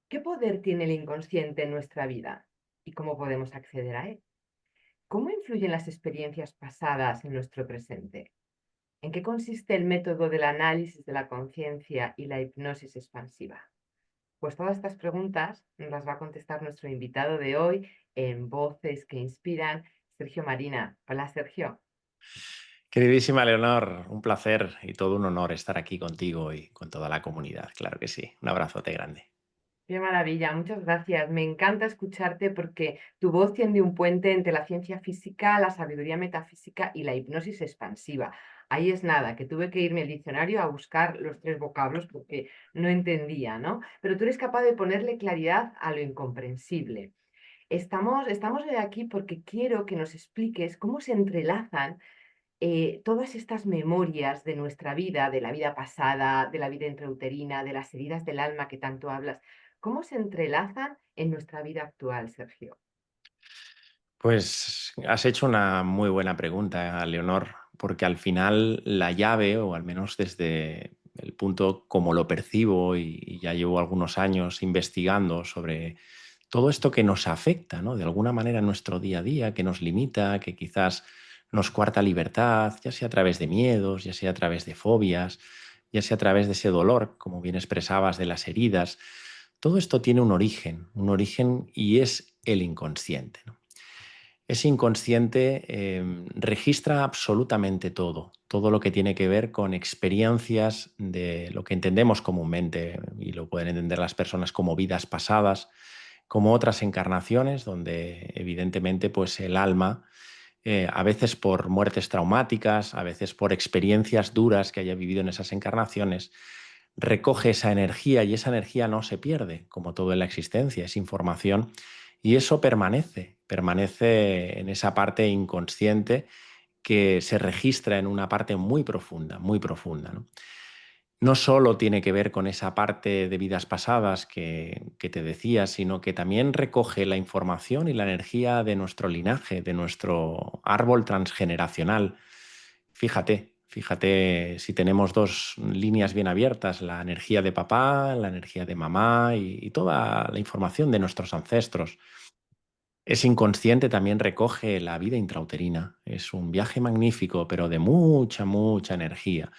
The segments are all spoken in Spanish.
¿Qué poder tiene el inconsciente en nuestra vida y cómo podemos acceder a él? ¿Cómo influyen las experiencias pasadas en nuestro presente? ¿En qué consiste el método del análisis de la conciencia y la hipnosis expansiva? Pues todas estas preguntas nos las va a contestar nuestro invitado de hoy en Voces que Inspiran, Sergio Marina. Hola, Sergio. Queridísima Leonor, un placer y todo un honor estar aquí contigo y con toda la comunidad, claro que sí. Un abrazote grande. Qué maravilla, muchas gracias. Me encanta escucharte porque tu voz tiende un puente entre la ciencia física, la sabiduría metafísica y la hipnosis expansiva. Ahí es nada, que tuve que irme al diccionario a buscar los tres vocablos porque no entendía, ¿no? Pero tú eres capaz de ponerle claridad a lo incomprensible. Estamos hoy aquí porque quiero que nos expliques cómo se entrelazan todas estas memorias de nuestra vida, de la vida pasada, de la vida intrauterina, de las heridas del alma que tanto hablas, ¿cómo se entrelazan en nuestra vida actual, Sergio? Pues has hecho una muy buena pregunta, Leonor, porque al final la llave, o al menos desde el punto como lo percibo, y ya llevo algunos años investigando sobre todo esto que nos afecta, ¿no? De alguna manera en nuestro día a día, que nos limita, que quizás nos cuarta libertad, ya sea a través de miedos, ya sea a través de fobias, ya sea a través de ese dolor, como bien expresabas, de las heridas. Todo esto tiene un origen y es el inconsciente, ¿no? Ese inconsciente registra absolutamente todo, todo lo que tiene que ver con experiencias de lo que entendemos comúnmente, y lo pueden entender las personas como vidas pasadas, como otras encarnaciones, donde evidentemente pues el alma, a veces por muertes traumáticas, a veces por experiencias duras que haya vivido en esas encarnaciones, recoge esa energía, y esa energía no se pierde, como todo en la existencia, es información, y eso permanece en esa parte inconsciente que se registra en una parte muy profunda, ¿no? No solo tiene que ver con esa parte de vidas pasadas que te decía, sino que también recoge la información y la energía de nuestro linaje, de nuestro árbol transgeneracional. Fíjate si tenemos dos líneas bien abiertas, la energía de papá, la energía de mamá y toda la información de nuestros ancestros. Ese inconsciente también recoge la vida intrauterina. Es un viaje magnífico, pero de mucha energía.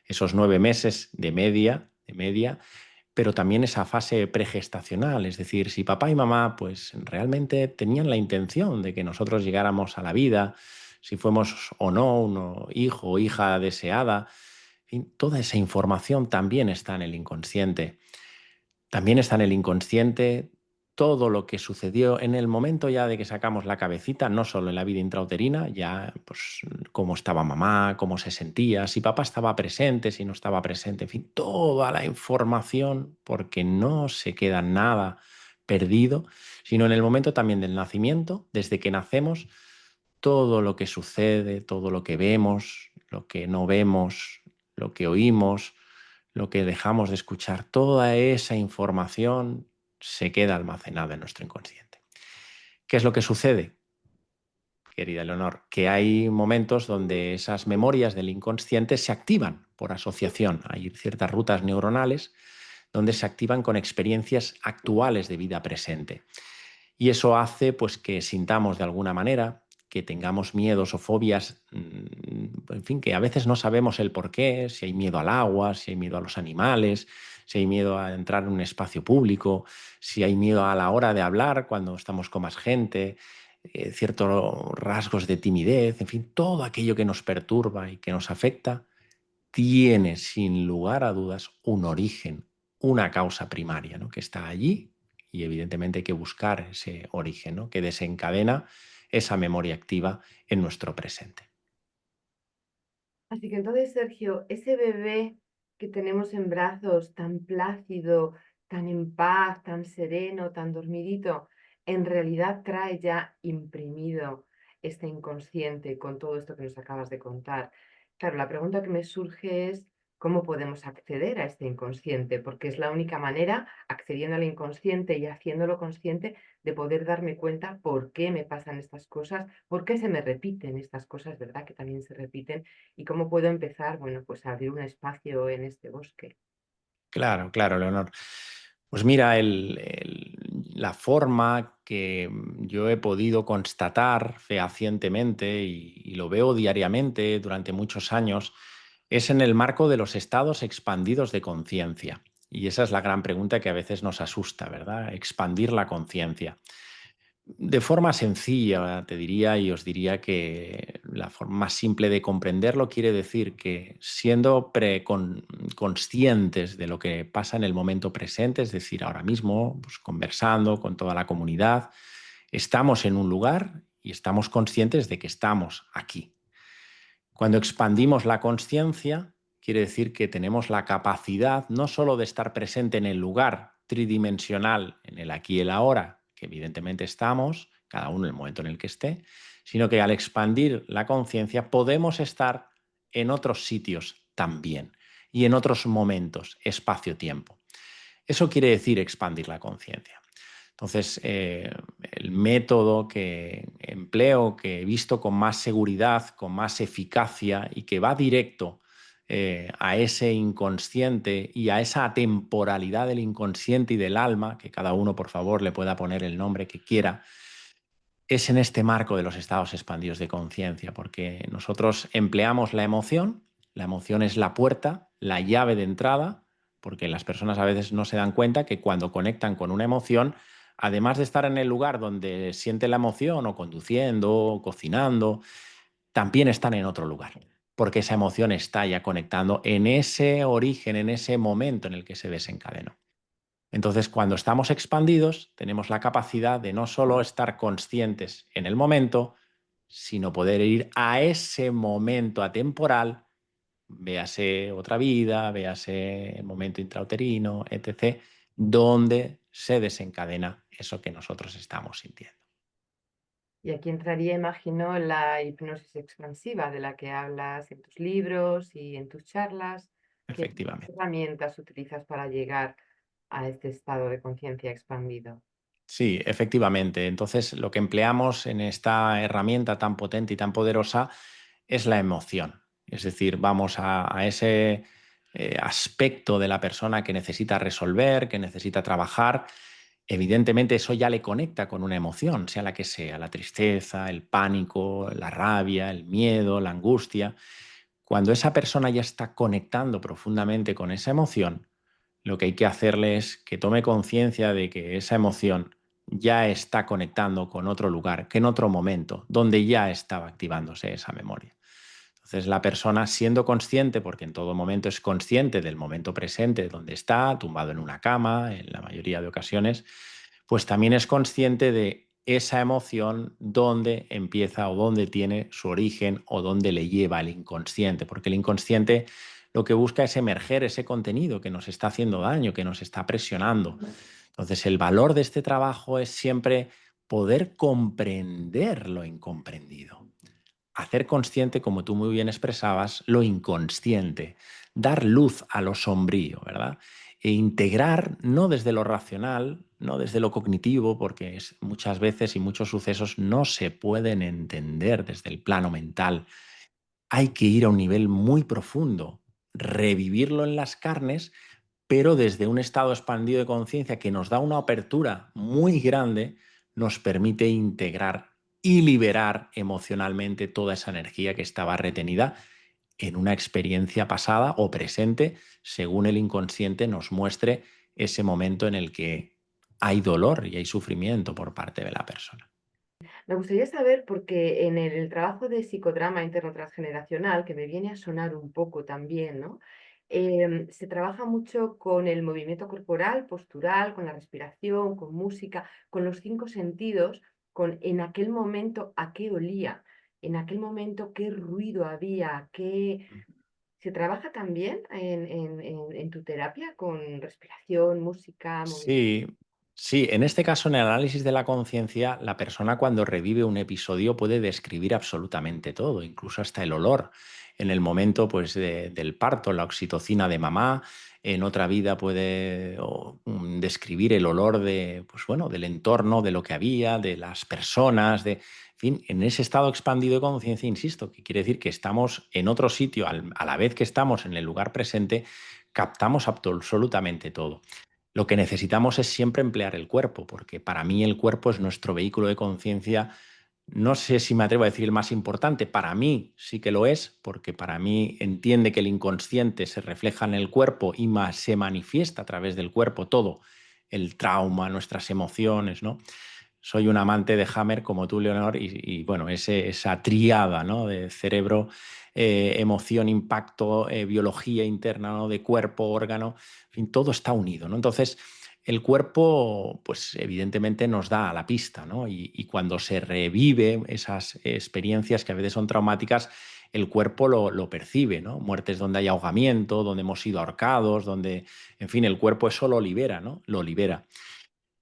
Esos 9 meses de media, pero también esa fase pregestacional, es decir, si papá y mamá pues realmente tenían la intención de que nosotros llegáramos a la vida, si fuimos o no un hijo o hija deseada, en fin, toda esa información también está en el inconsciente. También está en el inconsciente todo lo que sucedió en el momento ya de que sacamos la cabecita, no solo en la vida intrauterina, ya pues cómo estaba mamá, cómo se sentía, si papá estaba presente, si no estaba presente, en fin, toda la información, porque no se queda nada perdido, sino en el momento también del nacimiento, desde que nacemos, todo lo que sucede, todo lo que vemos, lo que no vemos, lo que oímos, lo que dejamos de escuchar, toda esa información se queda almacenada en nuestro inconsciente. ¿Qué es lo que sucede, querida Leonor? Que hay momentos donde esas memorias del inconsciente se activan por asociación. Hay ciertas rutas neuronales donde se activan con experiencias actuales de vida presente. Y eso hace pues, que sintamos de alguna manera, que tengamos miedos o fobias, en fin, que a veces no sabemos el por qué, si hay miedo al agua, si hay miedo a los animales, si hay miedo a entrar en un espacio público, si hay miedo a la hora de hablar cuando estamos con más gente, ciertos rasgos de timidez, en fin, todo aquello que nos perturba y que nos afecta, tiene sin lugar a dudas un origen, una causa primaria, ¿no? Que está allí, y evidentemente hay que buscar ese origen, ¿no? Que desencadena esa memoria activa en nuestro presente. Así que entonces, Sergio, ese bebé que tenemos en brazos tan plácido, tan en paz, tan sereno, tan dormidito, en realidad trae ya imprimido este inconsciente con todo esto que nos acabas de contar. Claro, la pregunta que me surge es cómo podemos acceder a este inconsciente, porque es la única manera, accediendo al inconsciente y haciéndolo consciente, de poder darme cuenta por qué me pasan estas cosas, por qué se me repiten estas cosas, ¿verdad? Que también se repiten ¿y cómo puedo empezar? Bueno, pues a abrir un espacio en este bosque. Claro, claro, Leonor. Pues mira, la forma que yo he podido constatar fehacientemente y lo veo diariamente durante muchos años es en el marco de los estados expandidos de conciencia. Y esa es la gran pregunta que a veces nos asusta, ¿verdad? Expandir la conciencia. De forma sencilla, te diría y os diría que la forma más simple de comprenderlo quiere decir que siendo conscientes de lo que pasa en el momento presente, es decir, ahora mismo, pues, conversando con toda la comunidad, estamos en un lugar y estamos conscientes de que estamos aquí. Cuando expandimos la conciencia, quiere decir que tenemos la capacidad no solo de estar presente en el lugar tridimensional, en el aquí y el ahora, que evidentemente estamos, cada uno en el momento en el que esté, sino que al expandir la conciencia podemos estar en otros sitios también y en otros momentos, espacio-tiempo. Eso quiere decir expandir la conciencia. Entonces, el método que empleo, que he visto con más seguridad, con más eficacia y que va directo a ese inconsciente y a esa temporalidad del inconsciente y del alma, que cada uno, por favor, le pueda poner el nombre que quiera, es en este marco de los estados expandidos de conciencia, porque nosotros empleamos la emoción es la puerta, la llave de entrada, porque las personas a veces no se dan cuenta que cuando conectan con una emoción, además de estar en el lugar donde siente la emoción o conduciendo, o cocinando, también están en otro lugar, porque esa emoción está ya conectando en ese origen, en ese momento en el que se desencadenó. Entonces, cuando estamos expandidos, tenemos la capacidad de no solo estar conscientes en el momento, sino poder ir a ese momento atemporal, véase otra vida, véase el momento intrauterino, etc., donde se desencadena eso que nosotros estamos sintiendo. Y aquí entraría, imagino, la hipnosis expansiva de la que hablas en tus libros y en tus charlas. ¿Qué Efectivamente. herramientas utilizas para llegar a este estado de conciencia expandido? Sí, efectivamente. Entonces, lo que empleamos en esta herramienta tan potente y tan poderosa es la emoción. Es decir, vamos a ese aspecto de la persona que necesita resolver, que necesita trabajar. Evidentemente, eso ya le conecta con una emoción, sea la que sea, la tristeza, el pánico, la rabia, el miedo, la angustia. Cuando esa persona ya está conectando profundamente con esa emoción, lo que hay que hacerle es que tome conciencia de que esa emoción ya está conectando con otro lugar, que en otro momento, donde ya estaba activándose esa memoria. Entonces la persona siendo consciente, porque en todo momento es consciente del momento presente donde está, tumbado en una cama, en la mayoría de ocasiones, pues también es consciente de esa emoción dónde empieza o dónde tiene su origen o dónde le lleva el inconsciente, porque el inconsciente lo que busca es emerger ese contenido que nos está haciendo daño, que nos está presionando. Entonces el valor de este trabajo es siempre poder comprender lo incomprendido, hacer consciente, como tú muy bien expresabas, lo inconsciente, dar luz a lo sombrío, ¿verdad? E integrar no desde lo racional, no desde lo cognitivo, porque muchas veces y muchos sucesos no se pueden entender desde el plano mental. Hay que ir a un nivel muy profundo, revivirlo en las carnes, pero desde un estado expandido de conciencia que nos da una apertura muy grande, nos permite integrar y liberar emocionalmente toda esa energía que estaba retenida en una experiencia pasada o presente, según el inconsciente nos muestre ese momento en el que hay dolor y hay sufrimiento por parte de la persona. Me gustaría saber, porque en el trabajo de psicodrama interno transgeneracional, que me viene a sonar un poco también, ¿no? Se trabaja mucho con el movimiento corporal, postural, con la respiración, con música, con los cinco sentidos, con en aquel momento a qué olía, en aquel momento qué ruido había, qué... ¿Se trabaja también en tu terapia con respiración, música, movimiento? Sí, sí, en este caso, en el análisis de la conciencia, la persona cuando revive un episodio puede describir absolutamente todo, incluso hasta el olor. En el momento pues, del parto, la oxitocina de mamá, en otra vida puede describir el olor de, pues, bueno, del entorno, de lo que había, de las personas, en fin, en ese estado expandido de conciencia, insisto, que quiere decir que estamos en otro sitio, a la vez que estamos en el lugar presente, captamos absolutamente todo. Lo que necesitamos es siempre emplear el cuerpo, porque para mí el cuerpo es nuestro vehículo de conciencia. No sé si me atrevo a decir el más importante, para mí sí que lo es, porque para mí entiende que el inconsciente se refleja en el cuerpo y más se manifiesta a través del cuerpo todo, el trauma, nuestras emociones, ¿no? Soy un amante de Hammer como tú, Leonor, bueno, esa tríada, ¿no? De cerebro, emoción, impacto, biología interna, ¿no? De cuerpo, órgano, en fin, todo está unido, ¿no? Entonces, el cuerpo, pues evidentemente nos da la pista, ¿no? Y cuando se revive esas experiencias que a veces son traumáticas, el cuerpo lo percibe, ¿no? Muertes donde hay ahogamiento, donde hemos sido ahorcados, donde, en fin, el cuerpo eso lo libera, ¿no? Lo libera.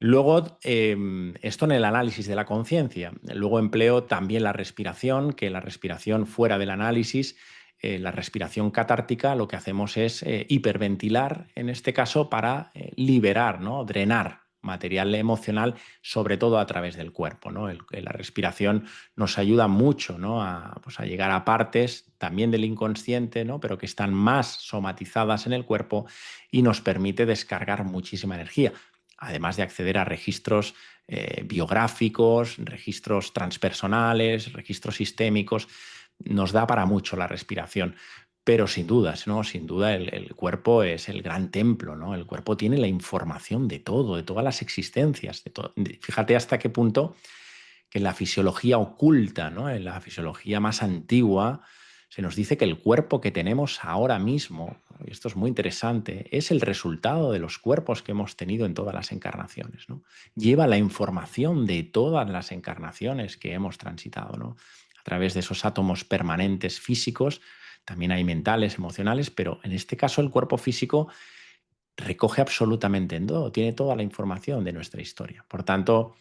Luego, esto en el análisis de la conciencia. Luego empleo también la respiración, que la respiración fuera del análisis, la respiración catártica, lo que hacemos es hiperventilar, en este caso, para liberar, ¿no? Drenar material emocional, sobre todo a través del cuerpo, ¿no? La respiración nos ayuda mucho, ¿no? Pues a llegar a partes también del inconsciente, ¿no? Pero que están más somatizadas en el cuerpo y nos permite descargar muchísima energía, además de acceder a registros biográficos, registros transpersonales, registros sistémicos. Nos da para mucho la respiración. Pero sin dudas, ¿no? Sin duda el cuerpo es el gran templo, ¿no? El cuerpo tiene la información de todo, de todas las existencias. Fíjate hasta qué punto que en la fisiología oculta, ¿no? En la fisiología más antigua, se nos dice que el cuerpo que tenemos ahora mismo, y esto es muy interesante, es el resultado de los cuerpos que hemos tenido en todas las encarnaciones, ¿no? Lleva la información de todas las encarnaciones que hemos transitado, ¿no? A través de esos átomos permanentes físicos, también hay mentales, emocionales, pero en este caso el cuerpo físico recoge absolutamente en todo, tiene toda la información de nuestra historia. Por tanto,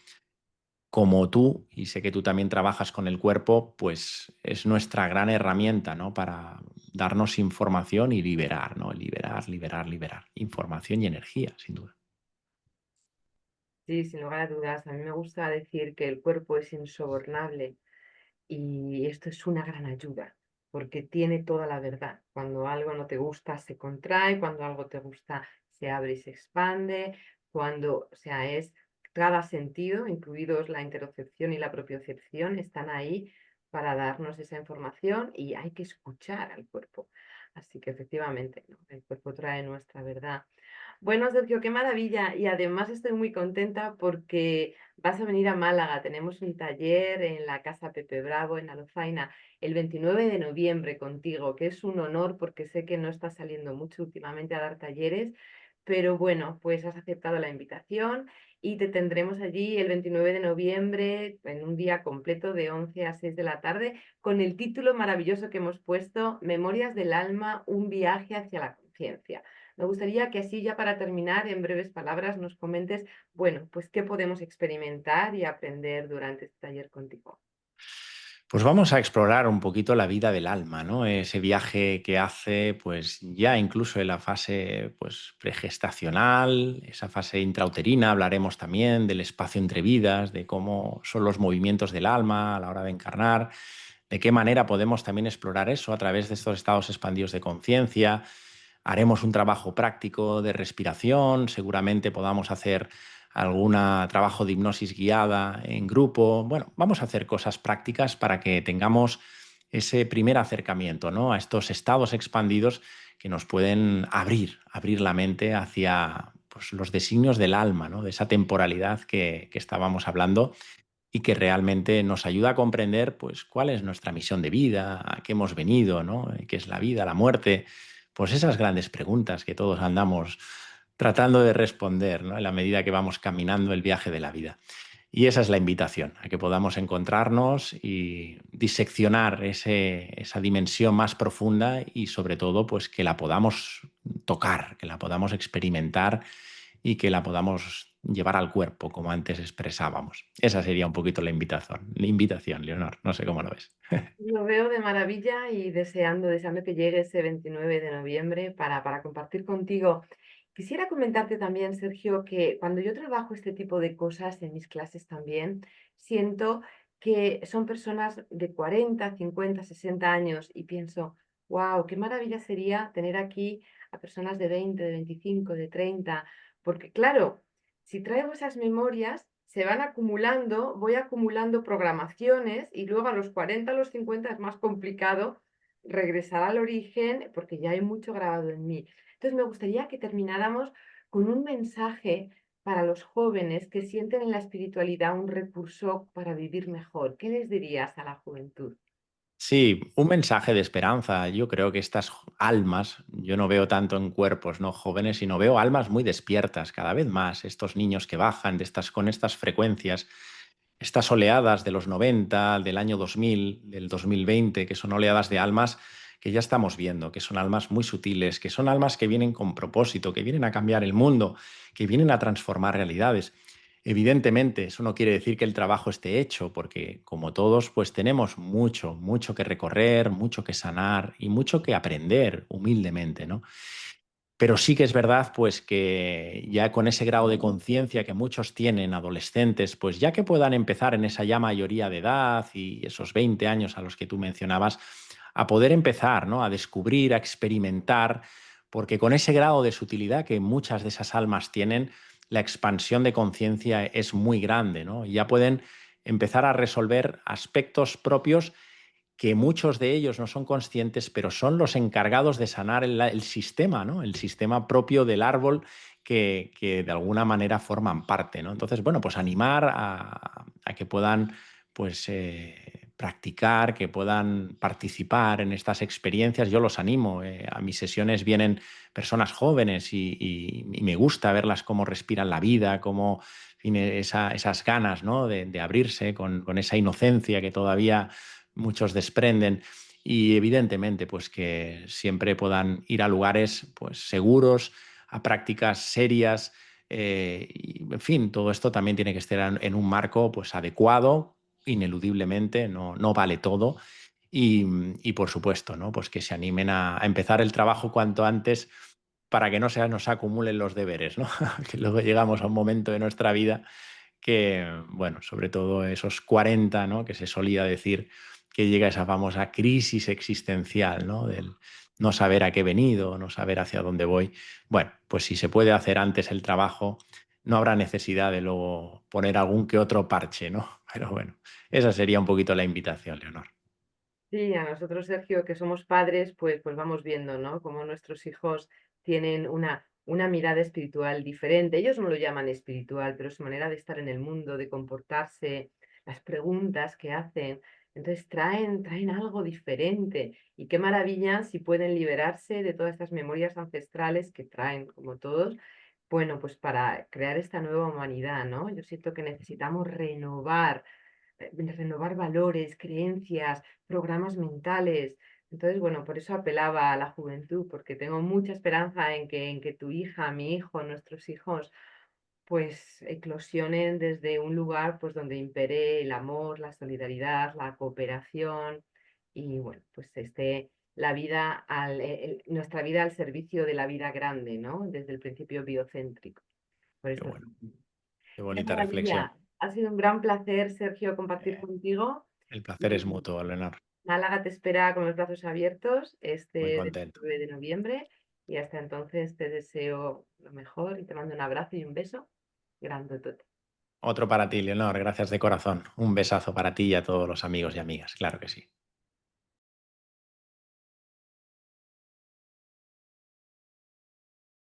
como tú, y sé que tú también trabajas con el cuerpo, pues es nuestra gran herramienta, ¿no? Para darnos información y liberar, ¿no? Liberar, liberar, liberar. Información y energía, sin duda. Sí, sin lugar a dudas. A mí me gusta decir que el cuerpo es insobornable y esto es una gran ayuda porque tiene toda la verdad. Cuando algo no te gusta, se contrae, cuando algo te gusta, se abre y se expande, cuando, o sea, es cada sentido, incluidos la interocepción y la propiocepción, están ahí para darnos esa información y hay que escuchar al cuerpo. Así que efectivamente, ¿no? El cuerpo trae nuestra verdad. Bueno, Sergio, qué maravilla. Y además estoy muy contenta porque vas a venir a Málaga. Tenemos un taller en la Casa Pepe Bravo, en Alozaina, el 29 de noviembre contigo, que es un honor porque sé que no estás saliendo mucho últimamente a dar talleres, pero bueno, pues has aceptado la invitación y te tendremos allí el 29 de noviembre en un día completo de 11 a 6 de la tarde con el título maravilloso que hemos puesto, Memorias del alma, un viaje hacia la conciencia. Me gustaría que así ya para terminar, en breves palabras, nos comentes, bueno, pues qué podemos experimentar y aprender durante este taller contigo. Pues vamos a explorar un poquito la vida del alma, ¿no? Ese viaje que hace, pues ya incluso en la fase pues, pregestacional, esa fase intrauterina, hablaremos también del espacio entre vidas, de cómo son los movimientos del alma a la hora de encarnar, de qué manera podemos también explorar eso a través de estos estados expandidos de conciencia. Haremos un trabajo práctico de respiración, seguramente podamos hacer algún trabajo de hipnosis guiada en grupo. Bueno, vamos a hacer cosas prácticas para que tengamos ese primer acercamiento, ¿no? A estos estados expandidos que nos pueden abrir la mente hacia pues, los designios del alma, ¿no? De esa temporalidad que estábamos hablando y que realmente nos ayuda a comprender pues, cuál es nuestra misión de vida, a qué hemos venido, ¿no? ¿Qué es la vida, la muerte? Pues esas grandes preguntas que todos andamos tratando de responder, ¿no? En la medida que vamos caminando el viaje de la vida. Y esa es la invitación, a que podamos encontrarnos y diseccionar esa dimensión más profunda y sobre todo pues que la podamos tocar, que la podamos experimentar y que la podamos llevar al cuerpo, como antes expresábamos. Esa sería un poquito la invitación, Leonor. No sé cómo lo ves. Lo veo de maravilla y deseando que llegue ese 29 de noviembre para compartir contigo. Quisiera comentarte también, Sergio, que cuando yo trabajo este tipo de cosas en mis clases también, siento que son personas de 40, 50, 60 años y pienso, wow, qué maravilla sería tener aquí a personas de 20, de 25, de 30, Porque claro, si traigo esas memorias, se van acumulando, voy acumulando programaciones y luego a los 40, a los 50 es más complicado regresar al origen porque ya hay mucho grabado en mí. Entonces me gustaría que termináramos con un mensaje para los jóvenes que sienten en la espiritualidad un recurso para vivir mejor. ¿Qué les dirías a la juventud? Sí, un mensaje de esperanza. Yo creo que estas almas, yo no veo tanto en cuerpos no jóvenes, sino veo almas muy despiertas cada vez más. Estos niños que bajan con estas frecuencias, estas oleadas de los 90, del año 2000, del 2020, que son oleadas de almas que ya estamos viendo, que son almas muy sutiles, que son almas que vienen con propósito, que vienen a cambiar el mundo, que vienen a transformar realidades. Evidentemente, eso no quiere decir que el trabajo esté hecho, porque como todos, pues tenemos mucho, mucho que recorrer, mucho que sanar y mucho que aprender humildemente, ¿no? Pero sí que es verdad, pues que ya con ese grado de conciencia que muchos tienen adolescentes, pues ya que puedan empezar en esa ya mayoría de edad y esos 20 años a los que tú mencionabas, a poder empezar, ¿no? A descubrir, a experimentar, porque con ese grado de sutilidad que muchas de esas almas tienen, la expansión de conciencia es muy grande, ¿no? Y ya pueden empezar a resolver aspectos propios que muchos de ellos no son conscientes, pero son los encargados de sanar el sistema, ¿no? El sistema propio del árbol que de alguna manera forman parte, ¿no? Entonces, bueno, pues animar a que puedan pues, practicar, que puedan participar en estas experiencias. Yo los animo. A mis sesiones vienen personas jóvenes y me gusta verlas cómo respiran la vida, cómo tiene esas ganas, ¿no? de abrirse con esa inocencia que todavía muchos desprenden y evidentemente pues que siempre puedan ir a lugares pues seguros, a prácticas serias y, en fin, todo esto también tiene que estar en un marco pues adecuado, ineludiblemente, no vale todo y, por supuesto, ¿no? Pues que se animen a empezar el trabajo cuanto antes para que no se nos acumulen los deberes, ¿no? Que luego llegamos a un momento de nuestra vida que, bueno, sobre todo esos 40, ¿no? Que se solía decir que llega esa famosa crisis existencial, ¿no? Del no saber a qué he venido, no saber hacia dónde voy. Bueno, pues si se puede hacer antes el trabajo, no habrá necesidad de luego poner algún que otro parche, ¿no? Pero bueno, esa sería un poquito la invitación, Leonor. Sí, a nosotros, Sergio, que somos padres, pues vamos viendo, ¿no? Cómo nuestros hijos tienen una mirada espiritual diferente. Ellos no lo llaman espiritual, pero su manera de estar en el mundo, de comportarse, las preguntas que hacen. Entonces traen algo diferente. Y qué maravilla si pueden liberarse de todas estas memorias ancestrales que traen, como todos, bueno, pues para crear esta nueva humanidad, ¿no? Yo siento que necesitamos renovar valores, creencias, programas mentales. Entonces, bueno, por eso apelaba a la juventud, porque tengo mucha esperanza en que tu hija, mi hijo, nuestros hijos, pues eclosionen desde un lugar pues donde impere el amor, la solidaridad, la cooperación y bueno, pues esté la vida nuestra vida al servicio de la vida grande, ¿no? Desde el principio biocéntrico. Por Qué esto bueno, qué qué bonita reflexión. maravilla. Ha sido un gran placer, Sergio, compartir Eh, contigo. el placer es Y mutuo, Leonor. Málaga te espera con los brazos abiertos Muy este contento. 9 de noviembre. Y hasta entonces te deseo lo mejor y te mando un abrazo y un beso grandotote. Otro para ti, Leonor. Gracias de corazón. Un besazo para ti y a todos los amigos y amigas. Claro que sí.